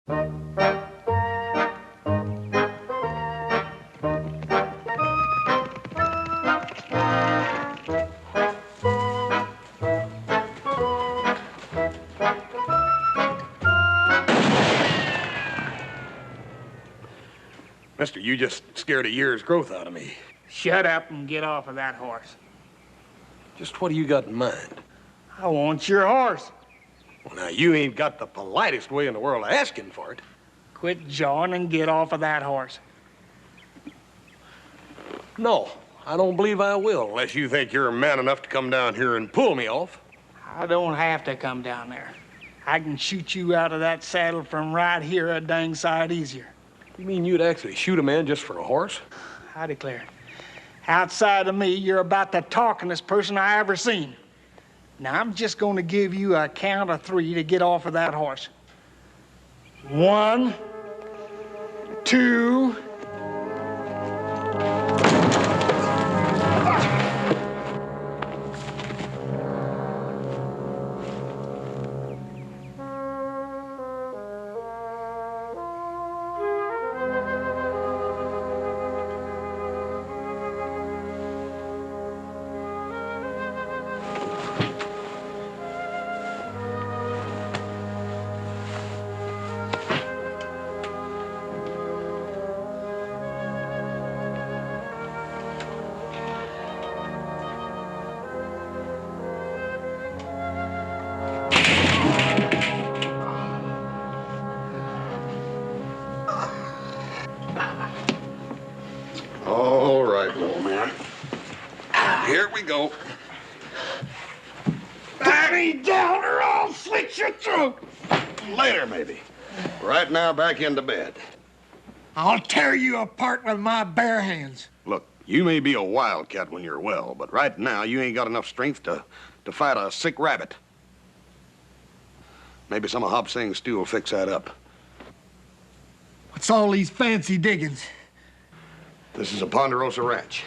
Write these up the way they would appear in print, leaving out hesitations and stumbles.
Mister, you just scared a year's growth out of me. Shut up and get off of that horse. Just what do you got in mind? I want your horse. Well, now, you ain't got the politest way in the world of asking for it. Quit jawing and get off of that horse. No, I don't believe I will, unless you think you're man enough to come down here and pull me off. I don't have to come down there. I can shoot you out of that saddle from right here a dang sight easier. You mean you'd actually shoot a man just for a horse? I declare. Outside of me, you're about the talkingest person I ever seen. Now, I'm just going to give you a count of 3 to get off of that horse. 1, 2... All right, little man. Here we go. Back me down or I'll slit your throat! Later, maybe. Right now, back into bed. I'll tear you apart with my bare hands. Look, you may be a wildcat when you're well, but right now, you ain't got enough strength to fight a sick rabbit. Maybe some of Hop Sing's stew will fix that up. What's all these fancy diggings? This is a Ponderosa ranch.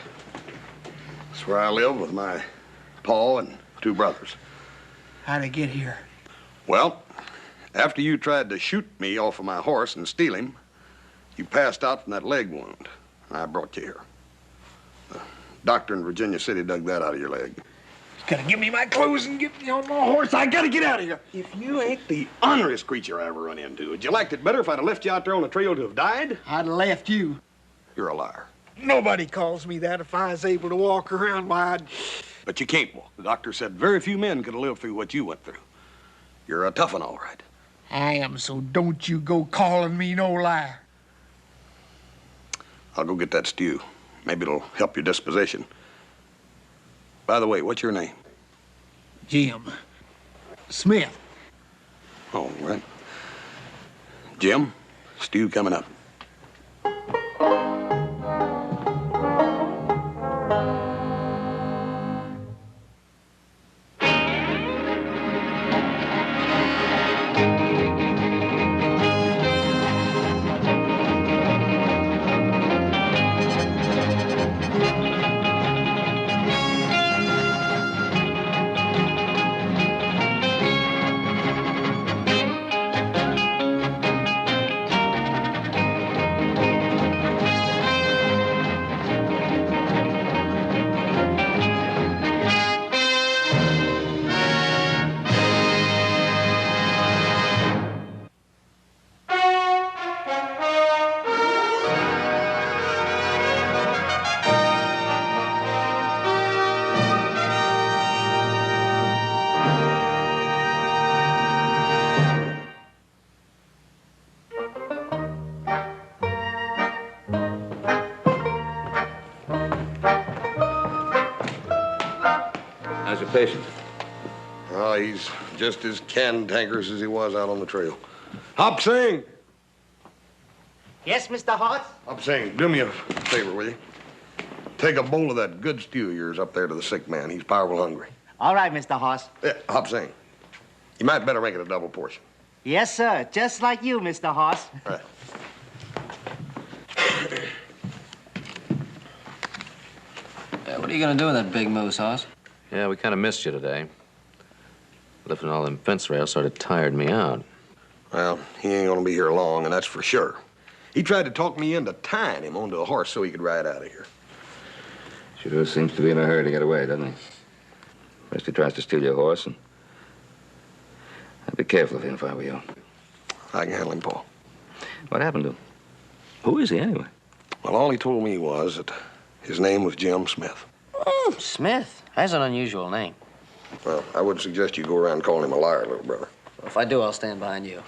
It's where I live with my pa and 2 brothers. How'd I get here? Well, after you tried to shoot me off of my horse and steal him, you passed out from that leg wound, and I brought you here. The doctor in Virginia City dug that out of your leg. Gotta give me my clothes and get me on my horse. I gotta get out of here. If you ain't the honorest creature I ever run into, would you liked it better if I'd have left you out there on the trail to have died? I'd have left you. You're a liar. Nobody calls me that. If I was able to walk around, why, I'd... But you can't walk. The doctor said very few men could have lived through what you went through. You're a tough one, all right. I am, so don't you go calling me no liar. I'll go get that stew. Maybe it'll help your disposition. By the way, what's your name? Jim. Smith. All right. Jim, stew coming up. How's your patient? Oh, he's just as cantankerous as he was out on the trail. Hop Sing! Yes, Mr. Hoss? Hop Sing, do me a favor, will you? Take a bowl of that good stew of yours up there to the sick man. He's powerful hungry. All right, Mr. Hoss. Yeah, Hop Sing. You might better make it a double portion. Yes, sir. Just like you, Mr. Hoss. All right. What are you gonna do with that big moose, Hoss? Yeah, we kind of missed you today. Lifting all them fence rails sort of tired me out. Well, he ain't gonna be here long, and that's for sure. He tried to talk me into tying him onto a horse so he could ride out of here. Sure seems to be in a hurry to get away, doesn't he? First he tries to steal your horse, and I'd be careful of him if I were you. I can handle him, Paul. What happened to him? Who is he, anyway? Well, all he told me was that his name was Jim Smith. Smith. That's an unusual name. Well, I would suggest you go around calling him a liar, little brother. Well, if I do, I'll stand behind you.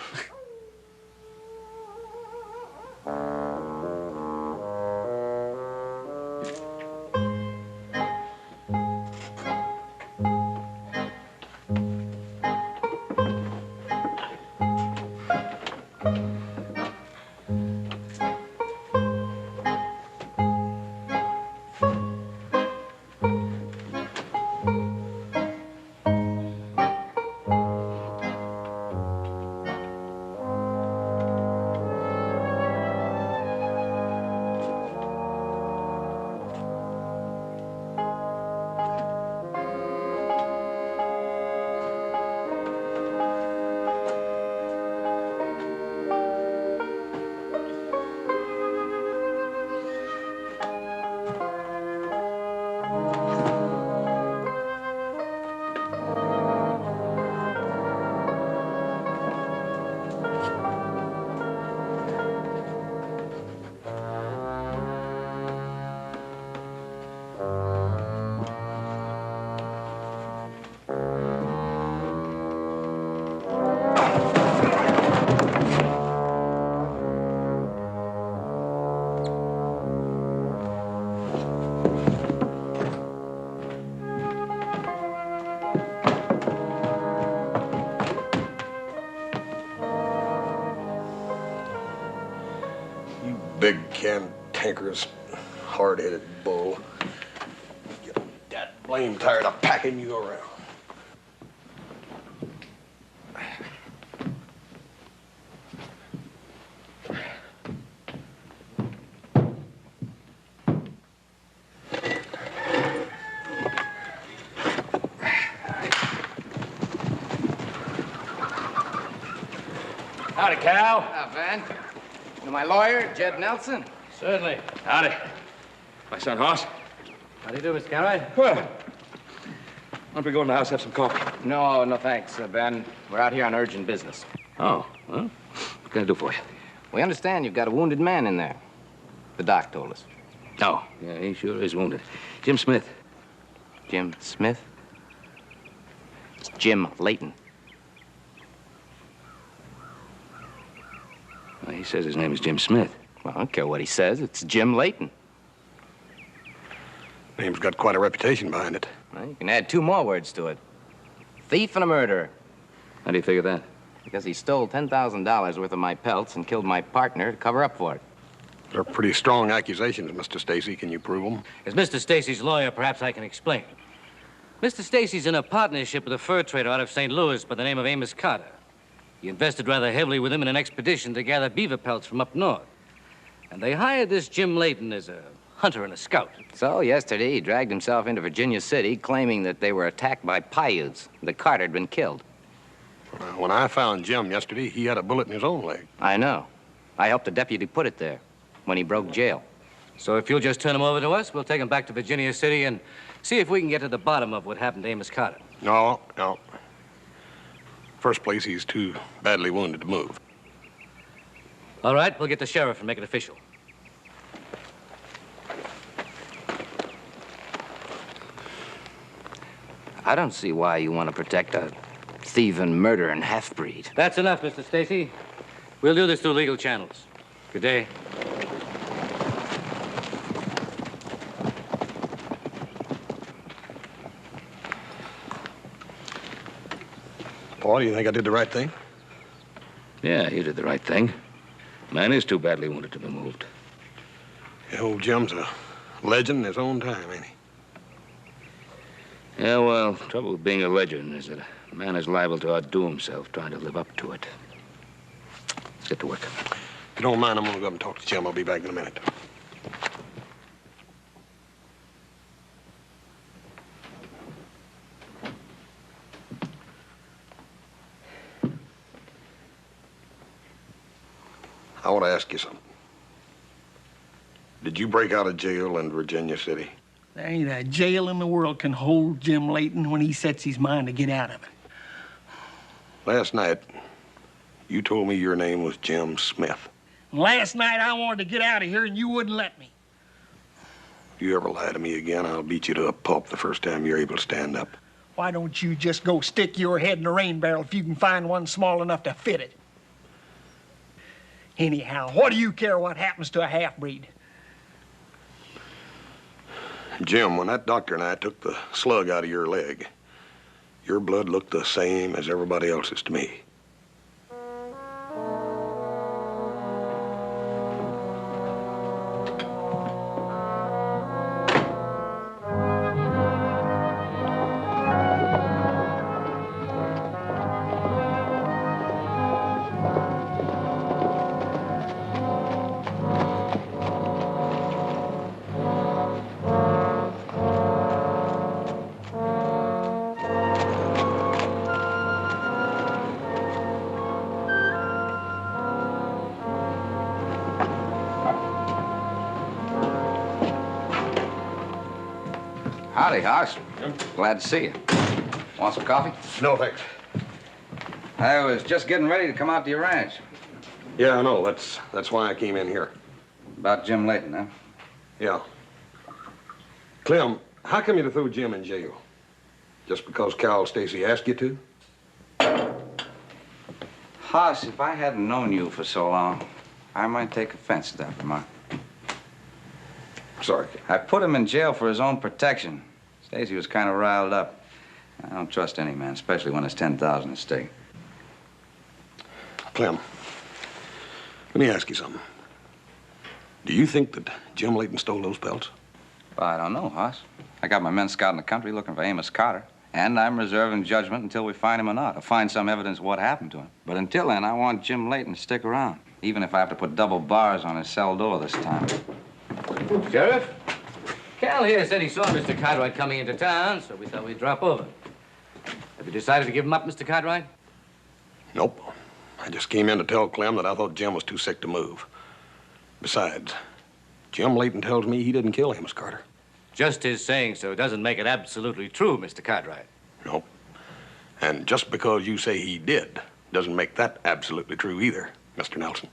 Big, cantankerous, hard-headed bull. Get that blame tired of packing you around. Howdy, Cal. Van. You know my lawyer, Jed Nelson? Certainly. Howdy. My son, Hoss. How do you do, Mr. Cartwright? Well, why don't we go in the house, have some coffee? No, no thanks, Ben. We're out here on urgent business. Oh, well, what can I do for you? We understand you've got a wounded man in there. The doc told us. Oh, yeah, he sure is wounded. Jim Smith. Jim Smith? It's Jim Leyton. Well, he says his name is Jim Smith. Well, I don't care what he says. It's Jim Leyton. Name's got quite a reputation behind it. Well, you can add two more words to it. Thief and a murderer. How do you figure that? Because he stole $10,000 worth of my pelts and killed my partner to cover up for it. They're pretty strong accusations, Mr. Stacy. Can you prove them? As Mr. Stacy's lawyer, perhaps I can explain. Mr. Stacy's in a partnership with a fur trader out of St. Louis by the name of Amos Carter. He invested rather heavily with him in an expedition to gather beaver pelts from up north. And they hired this Jim Layton as a hunter and a scout. So yesterday he dragged himself into Virginia City claiming that they were attacked by Paiutes, that Carter had been killed. When I found Jim yesterday, he had a bullet in his own leg. I know. I helped the deputy put it there when he broke jail. So if you'll just turn him over to us, we'll take him back to Virginia City and see if we can get to the bottom of what happened to Amos Carter. No. First place, he's too badly wounded to move. All right, we'll get the sheriff and make it official. I don't see why you want to protect a thieving, murdering half-breed. That's enough, Mr. Stacy. We'll do this through legal channels. Good day. Paul, do you think I did the right thing? Yeah, you did the right thing. Man is too badly wounded to be moved. Yeah, old Jim's a legend in his own time, ain't he? Yeah, well, the trouble with being a legend is that a man is liable to outdo himself trying to live up to it. Let's get to work. If you don't mind, I'm gonna go up and talk to Jim. I'll be back in a minute. I want to ask you something. Did you break out of jail in Virginia City? There ain't a jail in the world can hold Jim Layton when he sets his mind to get out of it. Last night, you told me your name was Jim Smith. Last night I wanted to get out of here and you wouldn't let me. If you ever lie to me again, I'll beat you to a pulp the first time you're able to stand up. Why don't you just go stick your head in a rain barrel if you can find one small enough to fit it? Anyhow, what do you care what happens to a half-breed? Jim, when that doctor and I took the slug out of your leg, your blood looked the same as everybody else's to me. Howdy, Hoss. Glad to see you. Want some coffee? No, thanks. I was just getting ready to come out to your ranch. Yeah, I know. That's why I came in here. About Jim Layton, huh? Yeah. Clem, how come you to throw Jim in jail? Just because Cal Stacy asked you to? Hoss, if I hadn't known you for so long, I might take offense to that remark. Sorry. I put him in jail for his own protection. Stacy was kind of riled up. I don't trust any man, especially when it's 10,000 at stake. Clem, let me ask you something. Do you think that Jim Layton stole those pelts? Well, I don't know, Hoss. I got my men scouting the country looking for Amos Carter, and I'm reserving judgment until we find him or not, or find some evidence of what happened to him. But until then, I want Jim Layton to stick around, even if I have to put double bars on his cell door this time. Sheriff, Cal here said he saw Mr. Cartwright coming into town, so we thought we'd drop over. Have you decided to give him up, Mr. Cartwright? Nope. I just came in to tell Clem that I thought Jim was too sick to move. Besides, Jim Layton tells me he didn't kill Amos Carter. Just his saying so doesn't make it absolutely true, Mr. Cartwright. Nope. And just because you say he did doesn't make that absolutely true either, Mr. Nelson.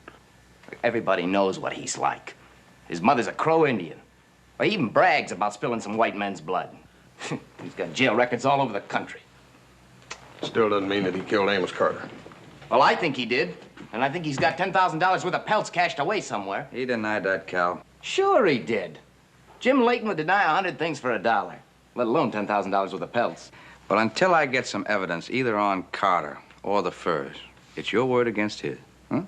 Everybody knows what he's like. His mother's a Crow Indian. Well, he even brags about spilling some white men's blood. He's got jail records all over the country. Still doesn't mean that he killed Amos Carter. Well, I think he did. And I think he's got $10,000 worth of pelts cached away somewhere. He denied that, Cal. Sure he did. Jim Layton would deny 100 things for $1, let alone $10,000 worth of pelts. But until I get some evidence either on Carter or the furs, it's your word against his. Huh?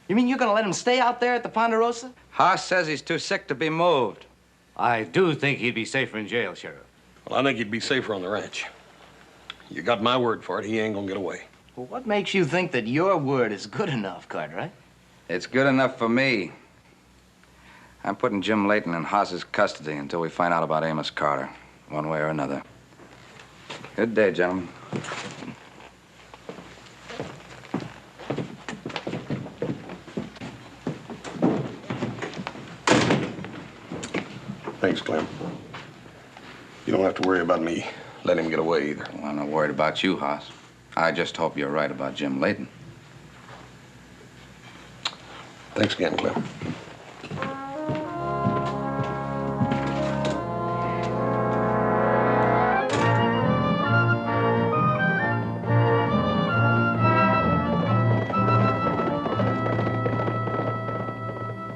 You mean you're gonna let him stay out there at the Ponderosa? Hoss says he's too sick to be moved. I do think he'd be safer in jail, Sheriff. Well, I think he'd be safer on the ranch. You got my word for it, he ain't gonna get away. Well, what makes you think that your word is good enough, Cartwright? It's good enough for me. I'm putting Jim Layton in Hoss's custody until we find out about Amos Carter, one way or another. Good day, gentlemen. Thanks, Clem. You don't have to worry about me letting him get away either. Well, I'm not worried about you, Hoss. I just hope you're right about Jim Layton. Thanks again, Clem.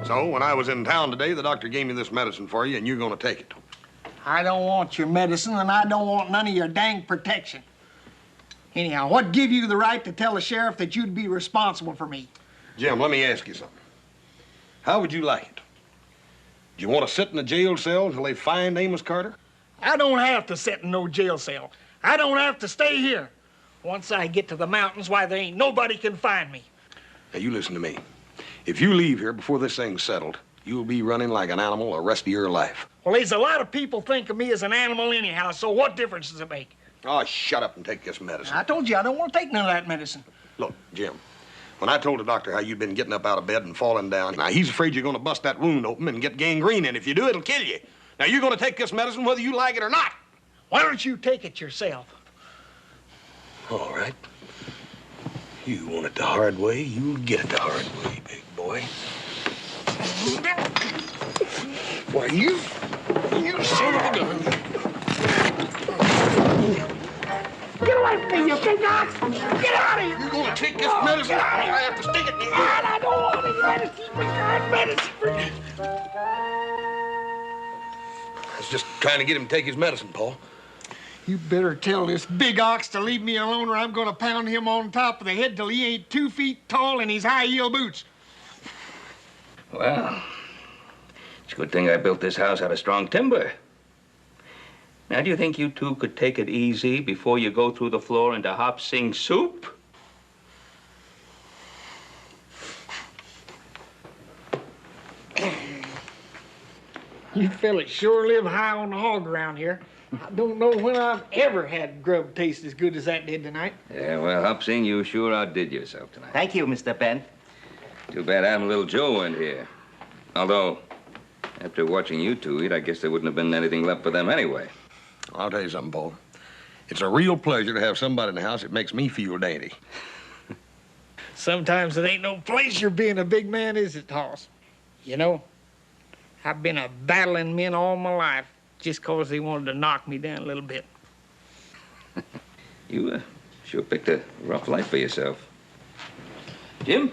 So, when I was in town today, the doctor gave me this medicine for you, and you're gonna take it. I don't want your medicine, and I don't want none of your dang protection. Anyhow, what give you the right to tell the sheriff that you'd be responsible for me? Jim, let me ask you something. How would you like it? Do you want to sit in a jail cell until they find Amos Carter? I don't have to sit in no jail cell. I don't have to stay here. Once I get to the mountains, why, there ain't nobody can find me. Now, you listen to me. If you leave here before this thing's settled, you'll be running like an animal the rest of your life. Well, there's a lot of people think of me as an animal anyhow, so what difference does it make? Oh, shut up and take this medicine. I told you I don't want to take none of that medicine. Look, Jim, When I told the doctor how you'd been getting up out of bed and falling down, now he's afraid you're going to bust that wound open and get gangrene, and if you do, it'll kill you. Now, you're going to take this medicine whether you like it or not. Why don't you take it yourself? All right. You want it the hard way, you'll get it the hard way, big boy. Why, you son of a gun. Get away from me, you big ox! Get out of here! You're going to take this medicine. I have to stick it in you. God, I don't want any medicine for God, medicine for you. I was just trying to get him to take his medicine, Paul. You better tell this big ox to leave me alone or I'm gonna pound him on top of the head till he ain't 2 feet tall in his high-heel boots. Well, it's a good thing I built this house out of strong timber. Now, do you think you two could take it easy before you go through the floor into Hop Sing soup? You fellas sure live high on the hog around here. I don't know when I've ever had grub taste as good as that did tonight. Yeah, well, Hop Sing, you sure outdid yourself tonight. Thank you, Mr. Ben. Too bad Adam and Little Joe weren't here. Although, after watching you two eat, I guess there wouldn't have been anything left for them anyway. I'll tell you something, Paul. It's a real pleasure to have somebody in the house that makes me feel dainty. Sometimes it ain't no pleasure being a big man, is it, Hoss? You know, I've been a battling men all my life just 'cause they wanted to knock me down a little bit. You sure picked a rough life for yourself. Jim,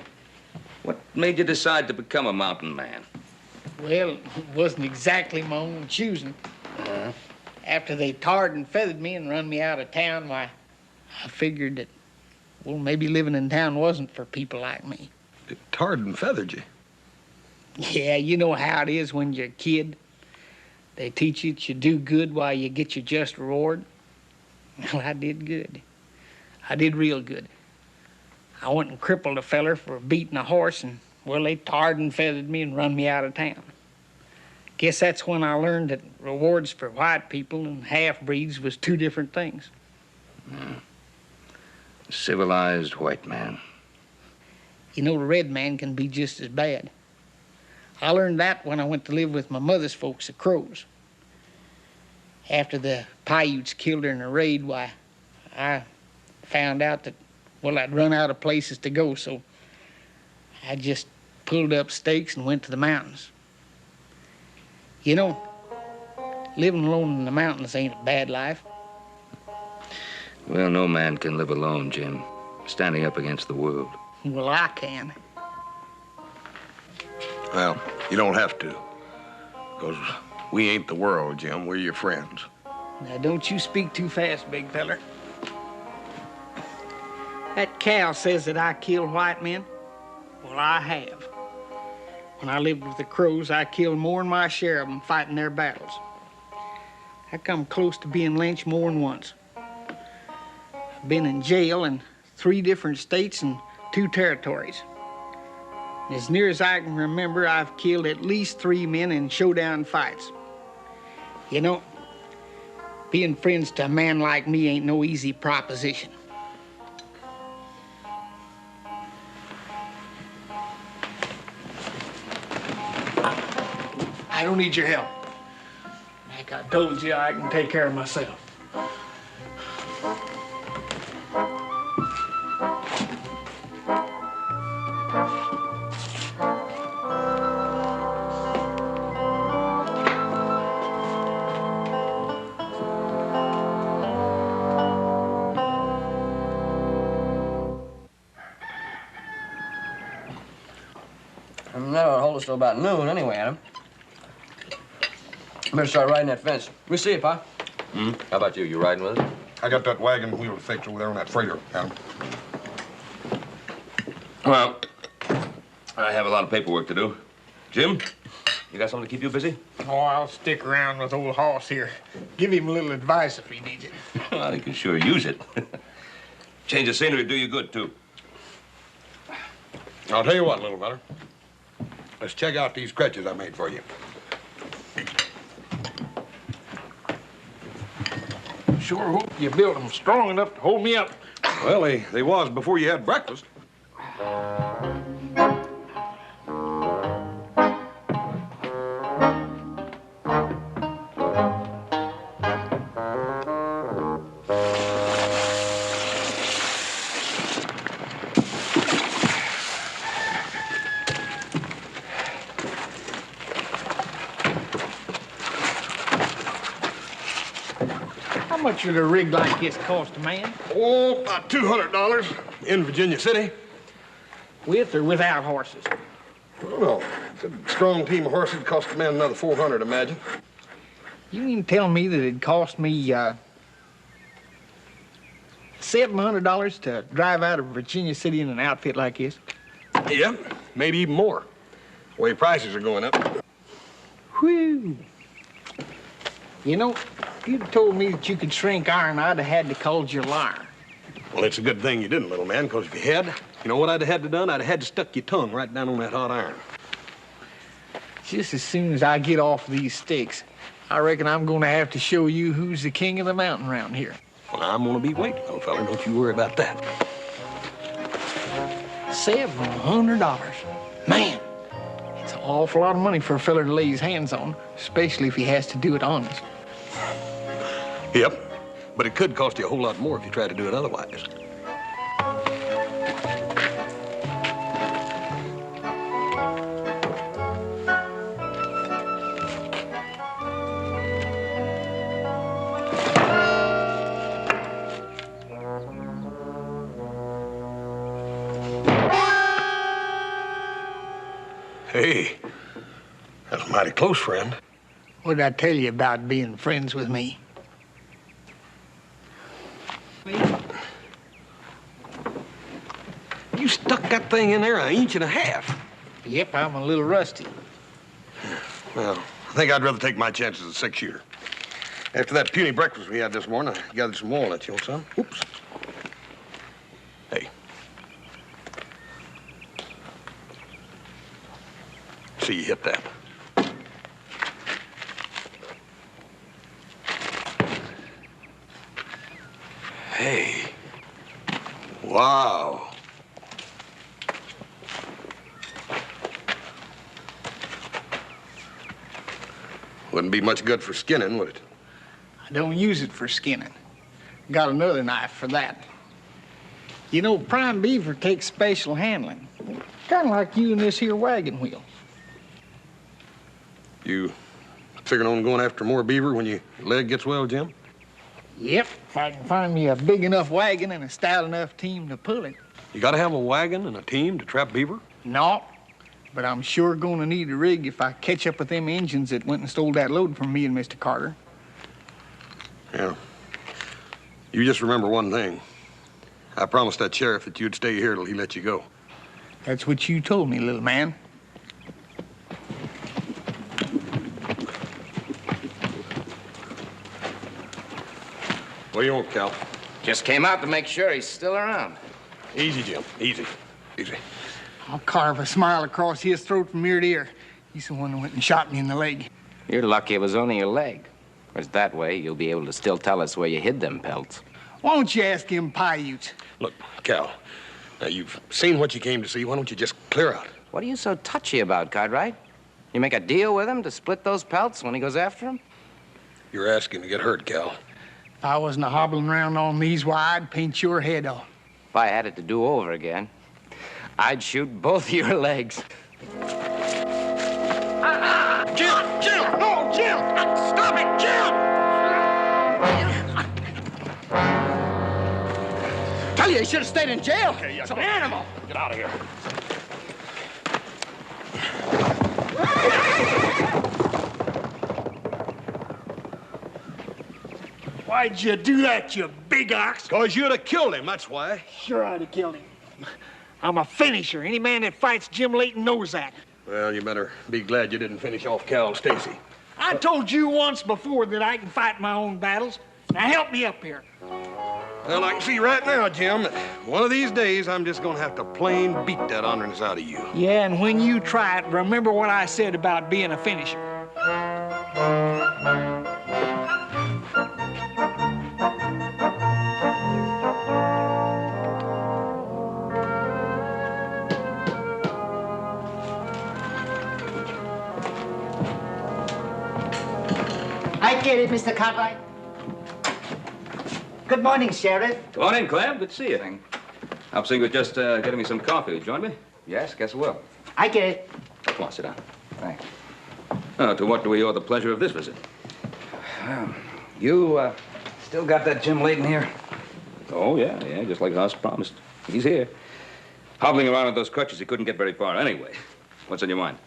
what made you decide to become a mountain man? Well, it wasn't exactly my own choosing. After they tarred and feathered me and run me out of town, why, I figured that, well, maybe living in town wasn't for people like me. It tarred and feathered you. Yeah, you know how it is when you're a kid. They teach you that you do good while you get your just reward. Well, I did good. I did real good. I went and crippled a feller for beating a horse, and, well, they tarred and feathered me and run me out of town. Guess that's when I learned that rewards for white people and half-breeds was two different things. Civilized white man. You know, the red man can be just as bad. I learned that when I went to live with my mother's folks, the Crows. After the Paiutes killed her in a raid, why, I found out that, well, I'd run out of places to go, so I just pulled up stakes and went to the mountains. You know, living alone in the mountains ain't a bad life. Well, no man can live alone, Jim. Standing up against the world. Well, I can. Well, you don't have to. Because we ain't the world, Jim. We're your friends. Now, don't you speak too fast, big feller. That cow says that I kill white men. Well, I have. When I lived with the Crows, I killed more than my share of them fighting their battles. I come close to being lynched more than once. I've been in jail in 3 different states and 2 territories. As near as I can remember, I've killed at least 3 men in showdown fights. You know, being friends to a man like me ain't no easy proposition. I don't need your help. Like I told you, I can take care of myself. That'll hold us till about noon anyway, Adam. Better start riding that fence. We see it, Pa. How about you? You riding with us? I got that wagon wheel to fix over there on that freighter, Adam. Well, I have a lot of paperwork to do. Jim, you got something to keep you busy? Oh, I'll stick around with old Hoss here. Give him a little advice if he needs it. Well, you can sure use it. Change of scenery do you good, too. I'll tell you what, little fella. Let's check out these crutches I made for you. Sure hope you built them strong enough to hold me up. Well, they was before you had breakfast. much would a rig like this cost a man? Oh, about $200 in Virginia City. With or without horses? Well, a strong team of horses cost a man another $400, imagine. You mean tell me that it'd cost me, $700 to drive out of Virginia City in an outfit like this? Yeah, maybe even more. The way prices are going up. Whew. You know, if you'd told me that you could shrink iron, I'd have had to call you a liar. Well, it's a good thing you didn't, little man, because if you had, you know what I'd have had to done? I'd have had to stuck your tongue right down on that hot iron. Just as soon as I get off these sticks, I reckon I'm going to have to show you who's the king of the mountain around here. Well, I'm going to be waiting, little fella. Don't you worry about that. $700. Man, it's an awful lot of money for a fella to lay his hands on, especially if he has to do it honest. Yep, but it could cost you a whole lot more if you try to do it otherwise. Hey, that's mighty close, friend. What did I tell you about being friends with me? You stuck that thing in there an inch and a half. Yep, I'm a little rusty. Well, I think I'd rather take my chances as a six-shooter. After that puny breakfast we had this morning, I gathered some walnuts, you know, son. Oops. Hey. See you hit that. Hey. Wow. Wouldn't be much good for skinning, would it? I don't use it for skinning. Got another knife for that. You know, prime beaver takes special handling. Kind of like you and this here wagon wheel. You figuring on going after more beaver when your leg gets well, Jim? Yep, if I can find me a big enough wagon and a stout enough team to pull it. You gotta have a wagon and a team to trap beaver? No, but I'm sure gonna need a rig if I catch up with them Injuns that went and stole that load from me and Mr. Carter. Yeah. You just remember one thing. I promised that sheriff that you'd stay here till he let you go. That's what you told me, little man. What do you want, Cal? Just came out to make sure he's still around. Easy, Jim. Easy. Easy. I'll carve a smile across his throat from ear to ear. He's the one that went and shot me in the leg. You're lucky it was only your leg. Because that way, you'll be able to still tell us where you hid them pelts. Why don't you ask him Paiutes? Look, Cal, now you've seen what you came to see. Why don't you just clear out? What are you so touchy about, Cartwright? You make a deal with him to split those pelts when he goes after them? You're asking to get hurt, Cal. If I wasn't a hobbling around on these, why, I'd paint your head off. If I had it to do over again, I'd shoot both your legs. Jim! Jim! No, Jim! Stop it, Jim! Tell you, he should have stayed in jail. Okay, yeah, It's an animal. Get out of here. Why'd you do that, you big ox? Because you'd have killed him, that's why. Sure, I'd have killed him. I'm a finisher. Any man that fights Jim Leyton knows that. Well, you better be glad you didn't finish off Cal and Stacy. I told you once before that I can fight my own battles. Now help me up here. Well, I can see right now, Jim, that one of these days I'm just going to have to plain beat that honoriness out of you. Yeah, and when you try it, remember what I said about being a finisher. I get it, Mr. Cartwright. Good morning, Sheriff. Come on in, Clem. Good to see you. I'm seeing you just getting me some coffee. You join me? Yes, guess we'll. I get it. Come on, sit down. Thanks. To what do we owe the pleasure of this visit? You Still got that Jim Layton here? Oh, yeah, just like Hoss promised. He's here. Hobbling around with those crutches, he couldn't get very far anyway. What's on your mind?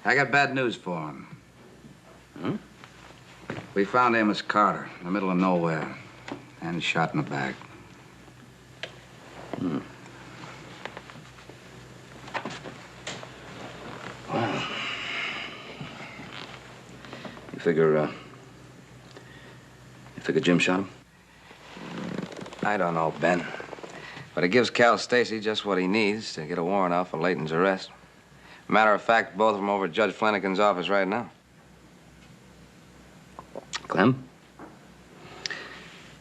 I got bad news for him. We found Amos Carter in the middle of nowhere and shot in the back. Well, you figure Jim shot him? I don't know, Ben. But it gives Cal Stacy just what he needs to get a warrant out for Layton's arrest. Matter of fact, both of them over at Judge Flanagan's office right now. Clem?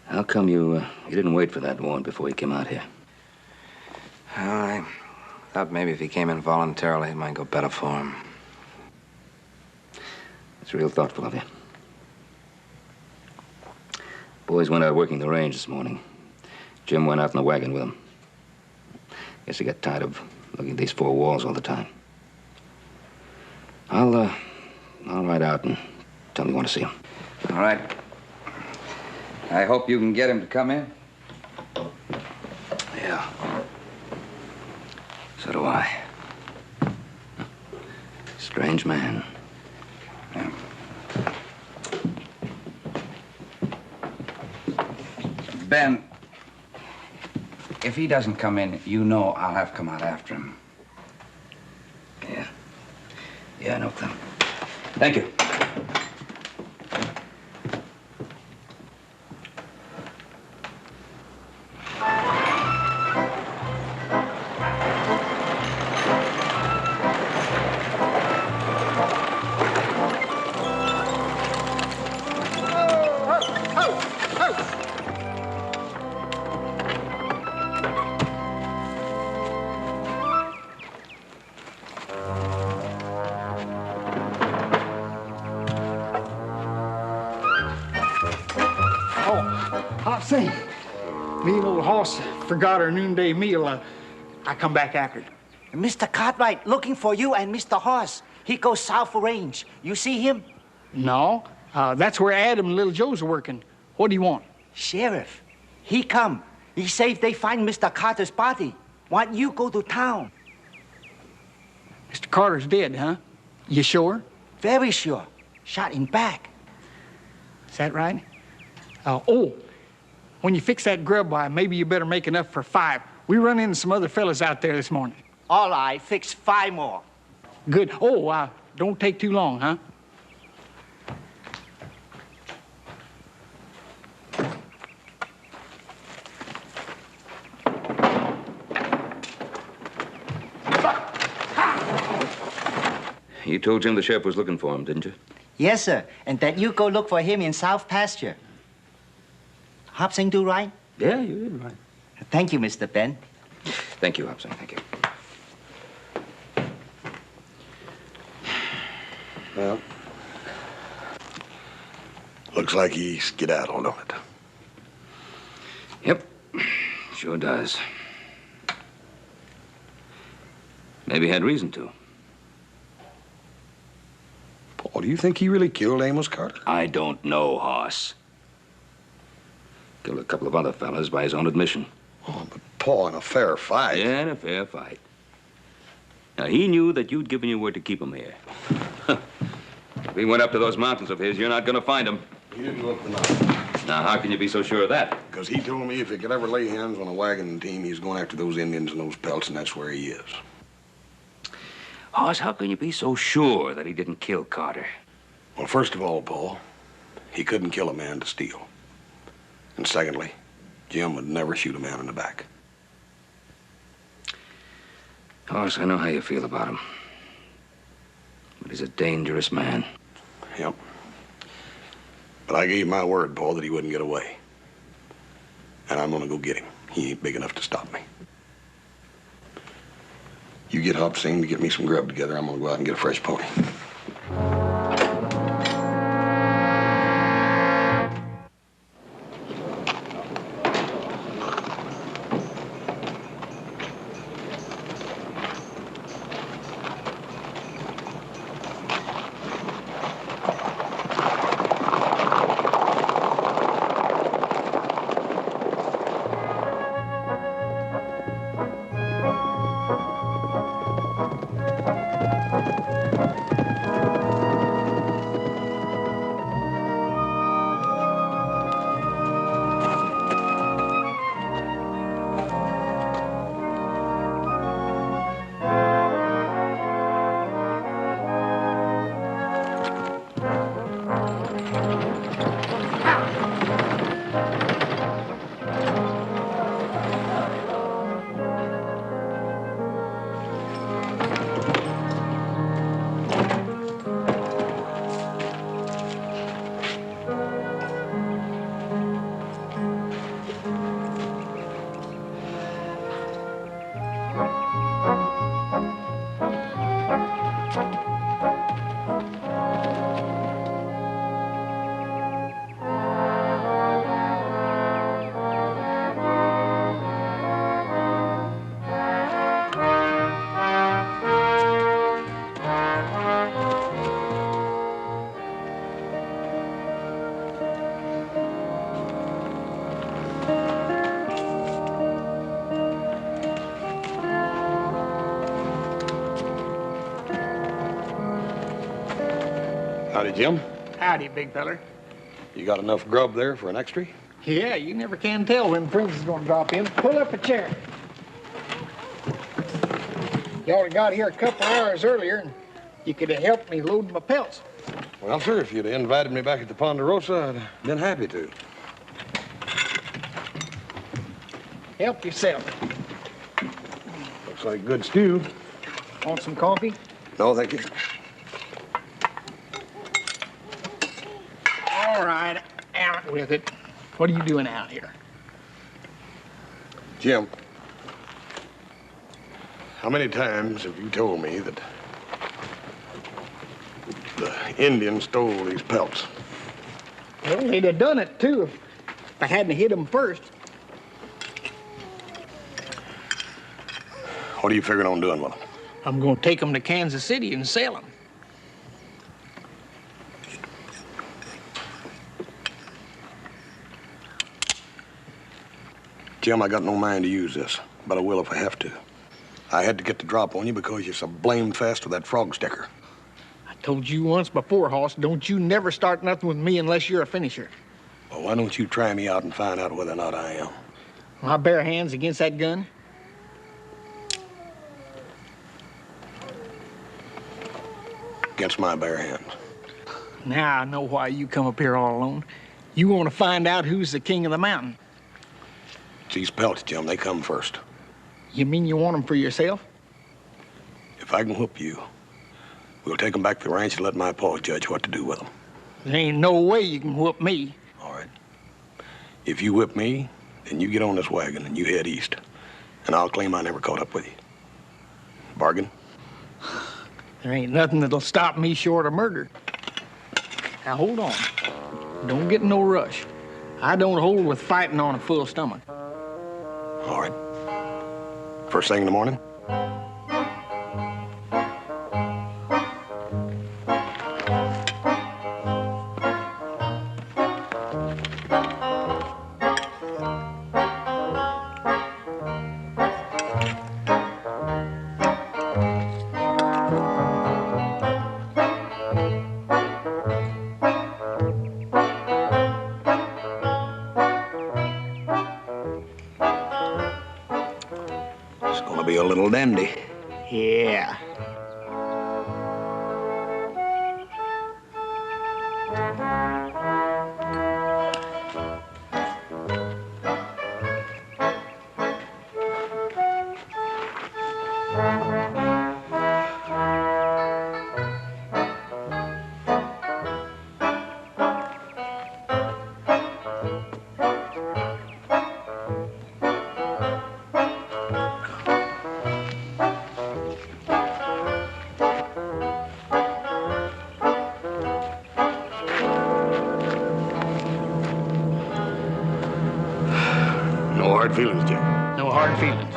How come you didn't wait for that warrant before you came out here? I thought maybe if he came in voluntarily, it might go better for him. It's real thoughtful of you. Boys went out working the range this morning. Jim went out in the wagon with them. Guess he got tired of looking at these four walls all the time. I'll ride out and tell him you want to see him. All right. I hope you can get him to come in. Yeah. So do I. Strange man. Yeah. Ben, if he doesn't come in, you know I'll have to come out after him. Yeah. Yeah, I know, Clem. Thank you. Say, me and old Hoss forgot our noonday meal. I come back after it. Mr. Cartwright looking for you and Mr. Hoss. He goes south for range. You see him? No, that's where Adam and little Joe's are working. What do you want? Sheriff, he come. He say if they find Mr. Carter's body, want you go to town. Mr. Carter's dead, huh? You sure? Very sure. Shot in back. Is that right? When you fix that grub, maybe you better make enough for 5. We run into some other fellas out there this morning. All right, fix 5 more. Good. Don't take too long, huh? You told Jim the sheriff was looking for him, didn't you? Yes, sir. And that you go look for him in South Pasture. Hobson do right? Yeah, you did right. Thank you, Mr. Ben. Thank you, Hobson. Thank you. Well, looks like he skedaddled, don't it? Yep, sure does. Maybe he had reason to. Paul, do you think he really killed Amos Carter? I don't know, Hoss. Killed a couple of other fellas by his own admission. Oh, but Paul, in a fair fight. Yeah, in a fair fight. Now, he knew that you'd given your word to keep him here. If he went up to those mountains of his, you're not going to find him. He didn't go up the mountain. Now, how can you be so sure of that? Because he told me if he could ever lay hands on a wagon and team, he's going after those Indians and those pelts, and that's where he is. Hoss, how can you be so sure that he didn't kill Carter? Well, first of all, Paul, he couldn't kill a man to steal. And secondly, Jim would never shoot a man in the back. Hoss, I know how you feel about him. But he's a dangerous man. Yep. But I gave my word, Paul, that he wouldn't get away. And I'm gonna go get him. He ain't big enough to stop me. You get Hobson to get me some grub together. I'm gonna go out and get a fresh pony. Howdy, Jim. Howdy, big feller. You got enough grub there for an extra? Yeah, you never can tell when Prince is gonna drop in. Pull up a chair. Y'all got here a couple hours earlier, and you could have helped me load my pelts. Well, sir, if you'd invited me back at the Ponderosa, I'd have been happy to. Help yourself. Looks like good stew. Want some coffee? No, thank you. All right, out with it. What are you doing out here? Jim, how many times have you told me that the Indians stole these pelts? Well, they'd have done it, too, if I hadn't hit them first. What are you figuring on doing with them? I'm gonna take them to Kansas City and sell them. Jim, I got no mind to use this, but I will if I have to. I had to get the drop on you because you're so blamed fast with that frog sticker. I told you once before, Hoss, don't you never start nothing with me unless you're a finisher. Well, why don't you try me out and find out whether or not I am? My bare hands against that gun? Against my bare hands. Now I know why you come up here all alone. You want to find out who's the king of the mountain. It's these pelts, Jim. They come first. You mean you want them for yourself? If I can whoop you, we'll take them back to the ranch and let my paw judge what to do with them. There ain't no way you can whoop me. All right. If you whip me, then you get on this wagon and you head east. And I'll claim I never caught up with you. Bargain? There ain't nothing that'll stop me short of murder. Now, hold on. Don't get in no rush. I don't hold with fighting on a full stomach. All right. First thing in the morning? Be a little dandy. Yeah. No hard feelings, Jim. No hard feelings.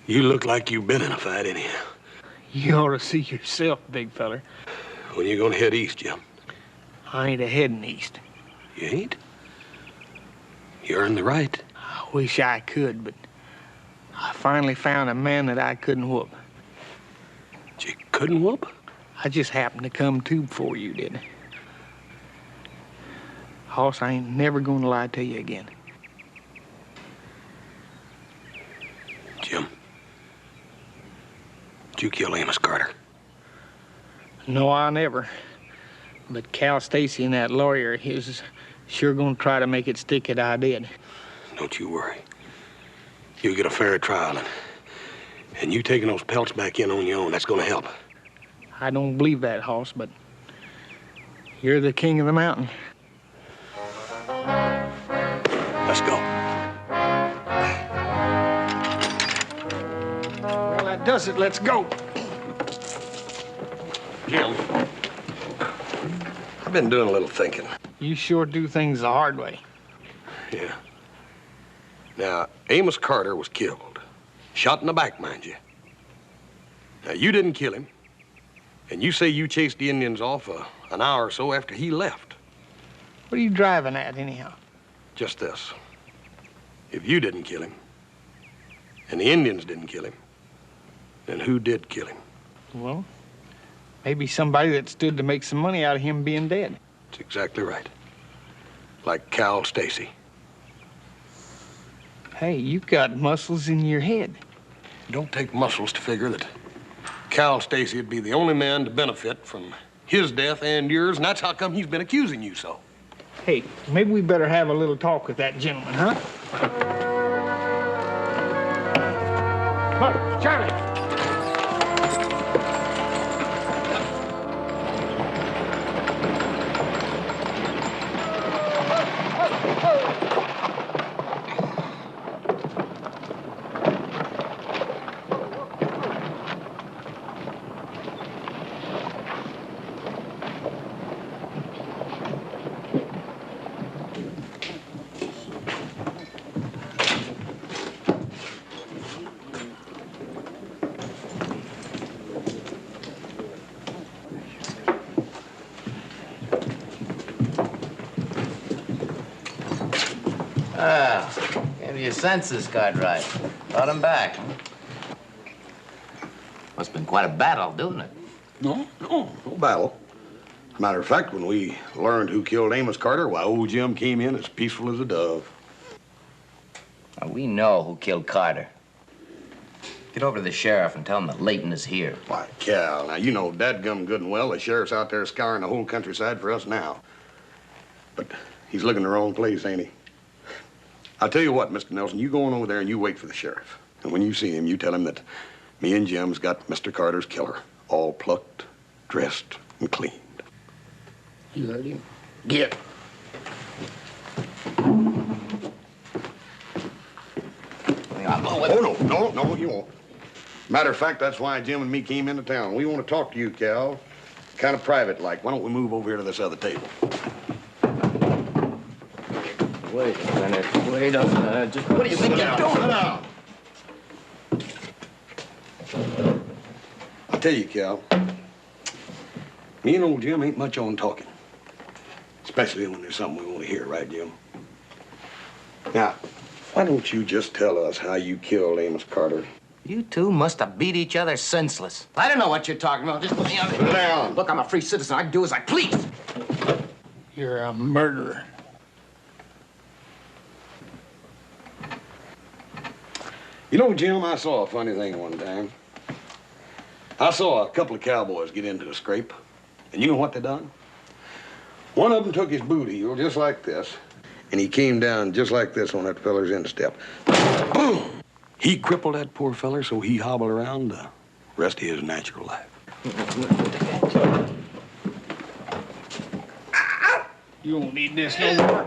You look like you've been in a fight anyhow. You ought to see yourself, big feller. When you gonna head east, Jim? I ain't a-heading east. You ain't? You earned the right. I wish I could, but I finally found a man that I couldn't whoop. You couldn't whoop? I just happened to come to before you did. Hoss, I ain't never gonna lie to you again. Jim, did you kill Amos Carter? No, I never. But Cal Stacy and that lawyer, he was sure gonna try to make it stick that I did. Don't you worry. You'll get a fair trial, and you taking those pelts back in on your own, that's gonna help. I don't believe that, Hoss, but you're the king of the mountain. Let's go. Well, that does it. Let's go. Jim, I've been doing a little thinking. You sure do things the hard way. Yeah. Now, Amos Carter was killed. Shot in the back, mind you. Now, you didn't kill him. And you say you chased the Indians off an hour or so after he left. What are you driving at, anyhow? Just this. If you didn't kill him, and the Indians didn't kill him, then who did kill him? Well, maybe somebody that stood to make some money out of him being dead. That's exactly right. Like Cal Stacy. Hey, you've got muscles in your head. It don't take muscles to figure that Cal Stacy would be the only man to benefit from his death and yours, and that's how come he's been accusing you so. Hey, maybe we better have a little talk with that gentleman, huh? Look, Charlie! Gave you a census, Cartwright. Brought him back. Must have been quite a battle doing it. No battle. As a matter of fact, when we learned who killed Amos Carter, why, old Jim came in as peaceful as a dove. Now, we know who killed Carter. Get over to the sheriff and tell him that Layton is here. Why, Cal, now you know dadgum good and well the sheriff's out there scouring the whole countryside for us now. But he's looking the wrong place, ain't he? I'll tell you what, Mr. Nelson, you go on over there and you wait for the sheriff. And when you see him, you tell him that me and Jim's got Mr. Carter's killer all plucked, dressed, and cleaned. You heard him. Get. Oh, no, you won't. Matter of fact, that's why Jim and me came into town. We want to talk to you, Cal. Kind of private-like. Why don't we move over here to this other table? Wait a minute. Wait a minute. Just what do you think you're doing? Sit down. I'll tell you, Cal. Me and old Jim ain't much on talking. Especially when there's something we want to hear, right, Jim? Now, why don't you just tell us how you killed Amos Carter? You two must have beat each other senseless. I don't know what you're talking about. Just put me on it. Sit down. Look, I'm a free citizen. I can do as I please. You're a murderer. You know, Jim, I saw a funny thing one time. I saw a couple of cowboys get into a scrape, and you know what they done? One of them took his boot heel just like this, and he came down just like this on that feller's instep. Boom! He crippled that poor feller so he hobbled around the rest of his natural life. You won't need this no more.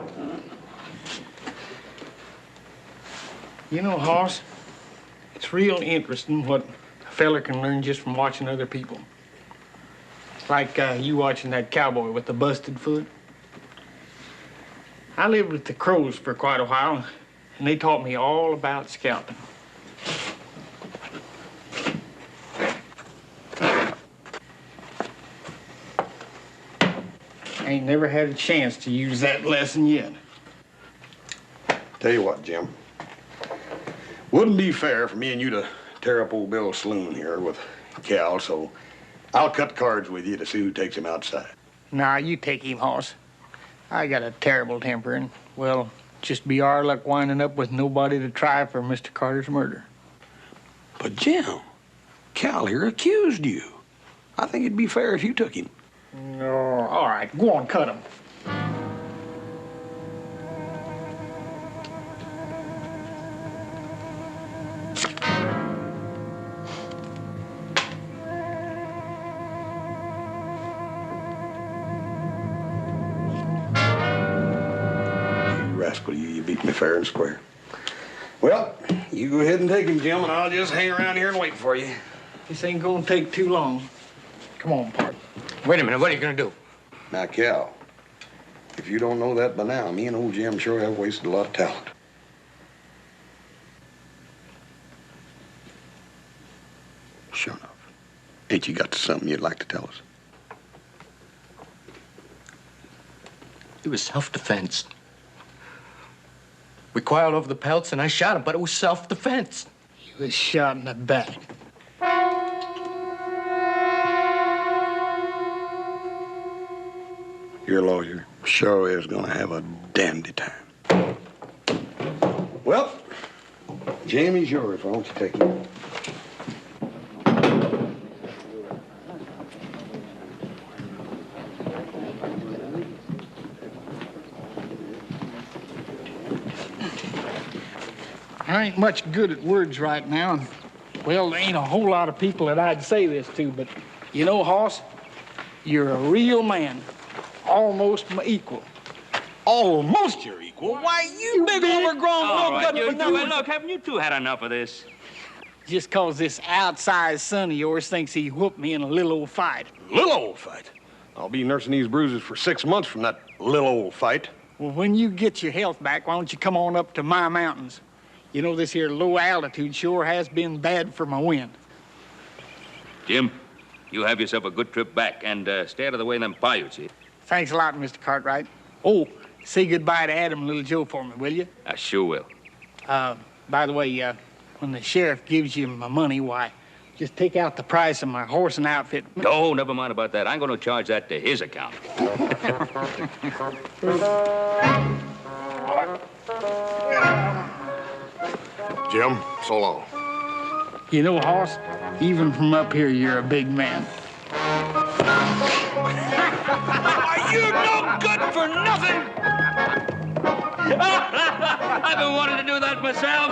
You know, Hoss, it's real interesting what a fella can learn just from watching other people. It's like you watching that cowboy with the busted foot. I lived with the Crows for quite a while, and they taught me all about scalping. I ain't never had a chance to use that lesson yet. Tell you what, Jim. Wouldn't be fair for me and you to tear up old Bill's saloon here with Cal, so I'll cut cards with you to see who takes him outside. Nah, you take him, Hoss. I got a terrible temper, and, well, just be our luck winding up with nobody to try for Mr. Carter's murder. But, Jim, Cal here accused you. I think it'd be fair if you took him. No, all right, go on, cut him. Rascal, you beat me fair and square. Well, you go ahead and take him, Jim, and I'll just hang around here and wait for you. This ain't gonna take too long. Come on, Pard. Wait a minute. What are you going to do? Now, Cal, if you don't know that by now, me and old Jim sure have wasted a lot of talent. Sure enough. Ain't you got something you'd like to tell us? It was self-defense. We quarreled over the pelts, and I shot him, but it was self-defense. He was shot in the back. Your lawyer sure is gonna have a dandy time. Well, Jamie's yours. Why don't you take him? I ain't much good at words right now. And, well, there ain't a whole lot of people that I'd say this to, but you know, Hoss, you're a real man. Almost my equal. Almost your equal? Why, you big overgrown All right, gun you for two, nothing. look, haven't you two had enough of this? Just 'cause this outside son of yours thinks he whooped me in a little old fight. Little old fight? I'll be nursing these bruises for 6 months from that little old fight. Well, when you get your health back, why don't you come on up to my mountains? You know, this here low altitude sure has been bad for my wind. Jim, you have yourself a good trip back, and stay out of the way of them Paiutes, see? Thanks a lot, Mr. Cartwright. Oh, say goodbye to Adam and little Joe for me, will you? I sure will. By the way, when the sheriff gives you my money, why, just take out the price of my horse and outfit. No, never mind about that. I'm going to charge that to his account. Jim, so long. You know, Hoss, even from up here, you're a big man. You know good for nothing! I've been wanting to do that myself.